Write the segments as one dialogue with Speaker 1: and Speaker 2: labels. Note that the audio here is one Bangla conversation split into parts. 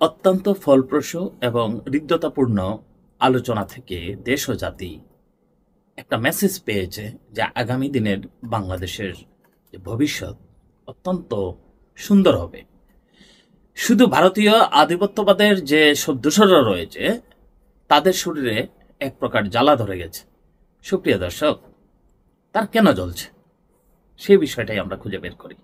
Speaker 1: অত্যন্ত ফলপ্রসূ এবং হৃদ্যতাপূর্ণ আলোচনা থেকে দেশ ও জাতি একটা মেসেজ পেয়েছে যে আগামী দিনের বাংলাদেশের যে ভবিষ্যৎ অত্যন্ত সুন্দর হবে। শুধু ভারতীয় আধিপত্যবাদের যে সব দোসররা রয়েছে তাদের শরীরে এক প্রকার জ্বালা ধরে গেছে। সুপ্রিয় দর্শক, তার কেন জ্বলছে সেই বিষয়টাই আমরা খুঁজে বের করি।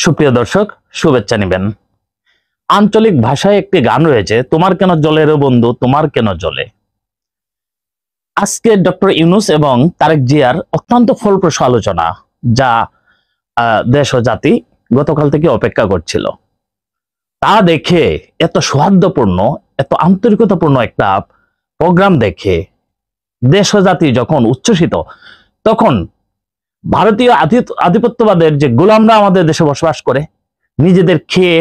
Speaker 1: সুপ্রিয় দর্শক, শুভেচ্ছা নেবেন। আঞ্চলিক ভাষায় একটি গান রয়েছে, তোমার কেন জ্বলে রে বন্ধু, তোমার কেন জ্বলে। আজকে ডক্টর ইউনূস এবং তারেক জিয়ার অত্যন্ত ফলপ্রসূ আলোচনা, যা দেশ ও জাতি গতকাল থেকে অপেক্ষা করছিল, তা দেখে এত সৌহার্দ্যপূর্ণ, এত আন্তরিকতাপূর্ণ একটা প্রোগ্রাম দেখে দেশ ও জাতি যখন উচ্ছ্বসিত, তখন ভারতীয় আধিপত্যবাদের যে গোলামরা আমাদের দেশে বসবাস করে, নিজেদের খেয়ে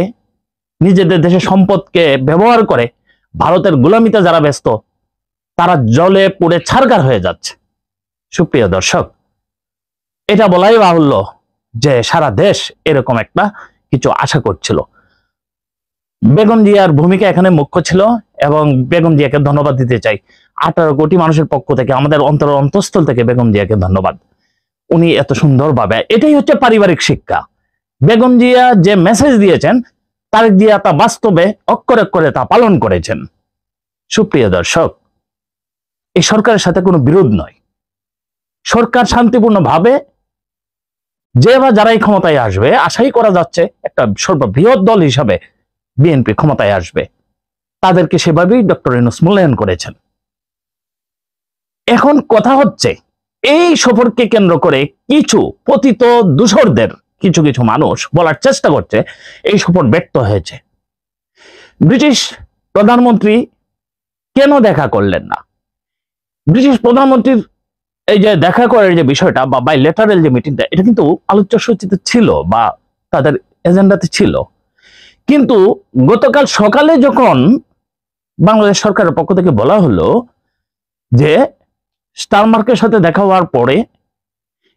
Speaker 1: নিজেদের দেশের সম্পদকে ব্যবহার করে ভারতের গোলামিতে যারা ব্যস্ত, তারা জলে পুড়ে ছারখার হয়ে যাচ্ছে। সুপ্রিয় দর্শক, এটা বলাই বাহুল্য যে সারা দেশ এরকম একটা কিছু আশা করছিল। বেগম জিয়ার ভূমিকা এখানে মুখ্য ছিল এবং বেগম জিয়াকে ধন্যবাদ দিতে চাই। 18 কোটি মানুষের পক্ষ থেকে, আমাদের অন্তঃস্থল থেকে বেগম জিয়াকে ধন্যবাদ। উনি এত সুন্দরভাবে, এটাই হচ্ছে পারিবারিক শিক্ষা। বেগম জিয়া যে মেসেজ দিয়েছেন, তারেক জিয়া তা বাস্তবে অক্ষরে অক্ষরে তা পালন করেছেন। সুপ্রিয় দর্শক, এই সরকারের সাথে কোনো বিরোধ নয়। সরকার শান্তিপূর্ণভাবে যে বা যারাই ক্ষমতায় আসবে, আশাই করা যাচ্ছে একটা সর্ববৃহৎ দল হিসাবে বিএনপি ক্ষমতায় আসবে, তাদেরকে সেভাবেই ডক্টর ইউনূস মূল্যায়ন করেছেন। এখন কথা হচ্ছে, এই সফরকে কেন্দ্র করে কিছু পতিত দূষরদের কিছু কিছু মানুষ বলার চেষ্টা করছে এই সফর ব্যর্থ হয়েছে। ব্রিটিশ প্রধানমন্ত্রী কেন দেখা করলেন না? ব্রিটিশ প্রধানমন্ত্রীর এই যে দেখা করার যে বিষয়টা বা বাইলেটারাল যে মিটিংটা, এটা কিন্তু আলোচ্য সূচিতে ছিল বা তাদের এজেন্ডাতে ছিল, কিন্তু গতকাল সকালে যখন বাংলাদেশ সরকারের পক্ষ থেকে বলা হলো যে স্টারমার্কের সাথে দেখা হওয়ার পরে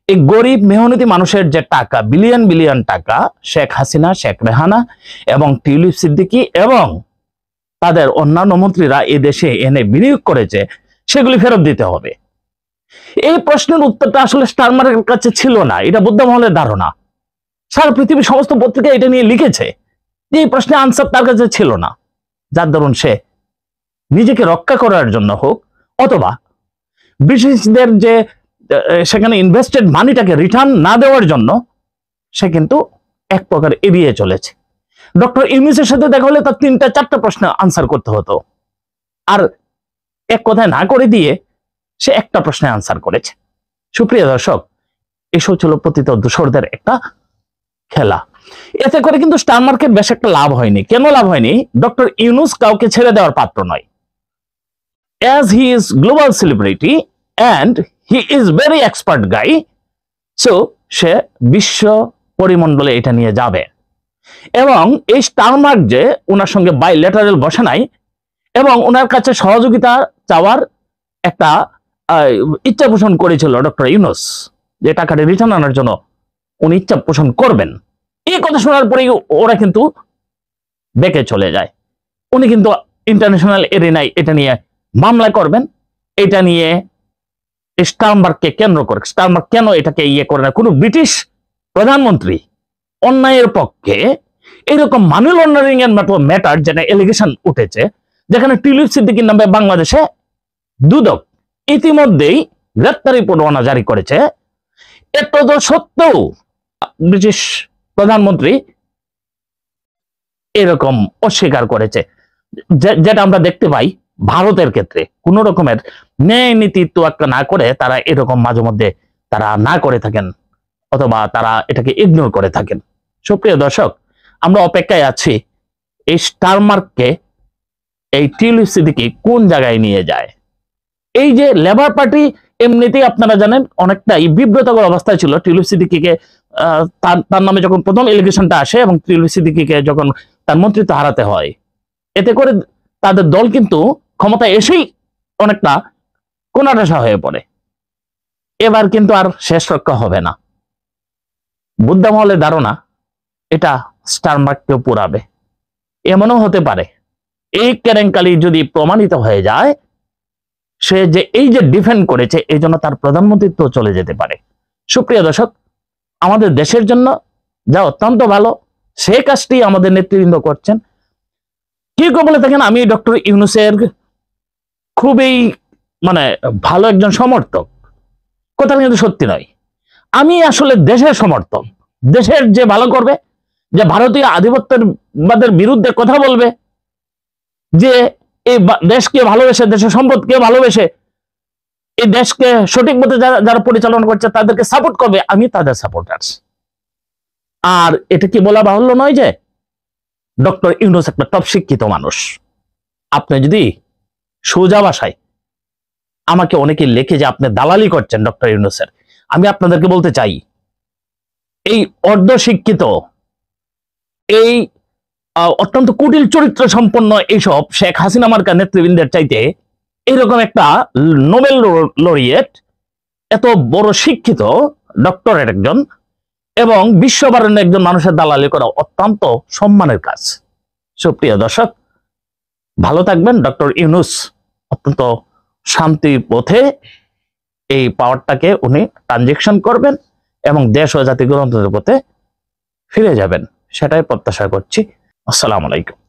Speaker 1: এই গরিব মেহনতি মানুষের যে টাকা, বিলিয়ন বিলিয়ন টাকা শেখ হাসিনা, শেখ রেহানা এবং টিউলিপ সিদ্দিকী এবং তাদের অন্যান্য মন্ত্রীরা এই দেশে এনে বিনিয়োগ করেছে, সেগুলি ফেরত দিতে হবে। এই প্রশ্নের উত্তরটা আসলে স্টারমার্কের কাছে ছিল না, এটা বুদ্ধ মহলের ধারণা। সারা পৃথিবীর সমস্ত পত্রিকা এটা নিয়ে লিখেছে যে এই প্রশ্নের আনসার তার কাছে ছিল না, যার দরুন সে নিজেকে রক্ষা করার জন্য হোক অথবা ব্রিটিশদের যে সেখানে ইনভেস্টেড মানিটাকে রিটার্ন না দেওয়ার জন্য সে কিন্তু এক প্রকার এড়িয়ে চলেছে। ডক্টর ইউনূসের সাথে দেখা হলে তার 3-4টা প্রশ্ন আনসার করতে হতো, আর এক কথায় না করে দিয়ে সে একটা প্রশ্নে আনসার করেছে। সুপ্রিয় দর্শক, এসব ছিল পতিত দূষরদের একটা খেলা। এতে করে কিন্তু স্টারমার্কের বেশ একটা লাভ হয়নি। কেন লাভ হয়নি? ডক্টর ইউনূস কাউকে ছেড়ে দেওয়ার পাত্র নয়। As he is global celebrity and he is very expert guy, so সে বিশ্ব পরিমণ্ডলে এটা নিয়ে যাবে এবং এই স্টারমার্ক যে ওনার সঙ্গে বাইলেটারাল বসে নাই এবং ওনার কাছে সহযোগিতা চাওয়ার একটা ইচ্ছা পোষণ করেছিল ডক্টর ইউনূস, যে টাকাটা রিটার্ন আনার জন্য উনি ইচ্ছা পোষণ করবেন। এই কথা শোনার পরেই ওরা কিন্তু বেঁকে চলে যায়। উনি কিন্তু ইন্টারন্যাশনাল এরিনায় এটা নিয়ে মামলা করবেন। এটা নিয়ে স্টারমার্ককে কেন্দ্র করে, স্টারমার্ক কেন এটাকে ইয়ে করে না? কোনো ব্রিটিশ প্রধানমন্ত্রী অন্যায়ের পক্ষে এরকম মানি লন্ডারিং এর মতো ম্যাটার, যেটা এলিগেশন উঠেছে, যেখানে টিউলিপ সিদ্দিকীর নামে বাংলাদেশে দুদক ইতিমধ্যেই গ্রেপ্তারি পরোয়ানা জারি করেছে, এত সত্ত্বেও ব্রিটিশ প্রধানমন্ত্রী এরকম অস্বীকার করেছে। যেটা আমরা দেখতে পাই ভারতের ক্ষেত্রে, কোন রকমের ন্যায় নীতি তোয়াক্কা না করে তারা এরকম মাঝে মধ্যে তারা না করে থাকেন অথবা তারা এটাকে ইগনোর করে থাকেন। সুপ্রিয় দর্শক, আমরা অপেক্ষায় আছি এই স্টারমার্ককে এই টিউলিপ সিদ্দিকী কোন জায়গায় নিয়ে যায়। এই যে লেবার পার্টি এমনিতেই আপনারা জানেন অনেকটাই বিব্রতকর অবস্থায় ছিল। টিউলিপ সিদ্দিকীকে তার নামে যখন প্রথম এলিগেশনটা আসে এবং টিউলিপ সিদ্দিকীকে যখন তার মন্ত্রিত্ব হারাতে হয়, এতে করে তাদের দল কিন্তু ক্ষমতায় এসেই অনেকটা কোণাঠাসা হয়ে পড়ে। এবার কিন্তু আর শেষ রক্ষা হবে না। বুদ্ধামহলের ধারণা এটা স্টারমার্ককেও পুরাবে। এমনও হতে পারে এই কেলেঙ্কারি যদি প্রমাণিত হয়ে যায়, সে যে এই যে ডিফেন্ড করেছে এই জন্য তার প্রধানমন্ত্রিত্ব চলে যেতে পারে। সুপ্রিয় দর্শক, আমাদের দেশের জন্য যা অত্যন্ত ভালো সে কাজটি আমাদের নেতৃবৃন্দ করছেন। কি কেউ বলে থাকেন আমি ডক্টর ইউনূসের খুবই ভালো একজন সমর্থক, কথা কিন্তু সত্যি নয়। আমি আসলে দেশের সমর্থক। দেশের যে ভালো করবে, যে ভারতীয় আধিপত্যবাদের বিরুদ্ধে কথা বলবে, যে এই দেশকে ভালোবেসে, দেশের সম্পদকে ভালোবেসে এই দেশকে সঠিক মতো যারা পরিচালনা করছে তাদেরকে সাপোর্ট করবে, আমি তাদের সাপোর্টার্স। আর এটা কি বলা বাহুল্য নয় যে ডক্টর ইউনূস একটা টপ শিক্ষিত মানুষ। আপনি যদি সোজা ভাষায়, আমাকে অনেকে লেখে যে আপনি দালালি করছেন ডক্টর ইউনূসের, আমি আপনাদেরকে বলতে চাই এই অর্ধশিক্ষিত, এই অত্যন্ত কুটিল চরিত্র সম্পন্ন এইসব শেখ হাসিনা মার্কা নেতৃবৃন্দের চাইতে এইরকম একটা নোবেল লরিয়েট, এত বড় শিক্ষিত ডক্টরেট একজন এবং বিশ্ববরেণ্য একজন মানুষের দালালি করা অত্যন্ত সম্মানের কাজ। সুপ্রিয় দর্শক, ভালো থাকবেন। ডক্টর ইউনূস অত্যন্ত শান্তি পথে এই পাওয়ারটাকে উনি ট্রানজেকশন করবেন এবং দেশ ও জাতি গণতন্ত্রের পথে ফিরে যাবেন, সেটাই প্রত্যাশা করছি। আসসালামু আলাইকুম।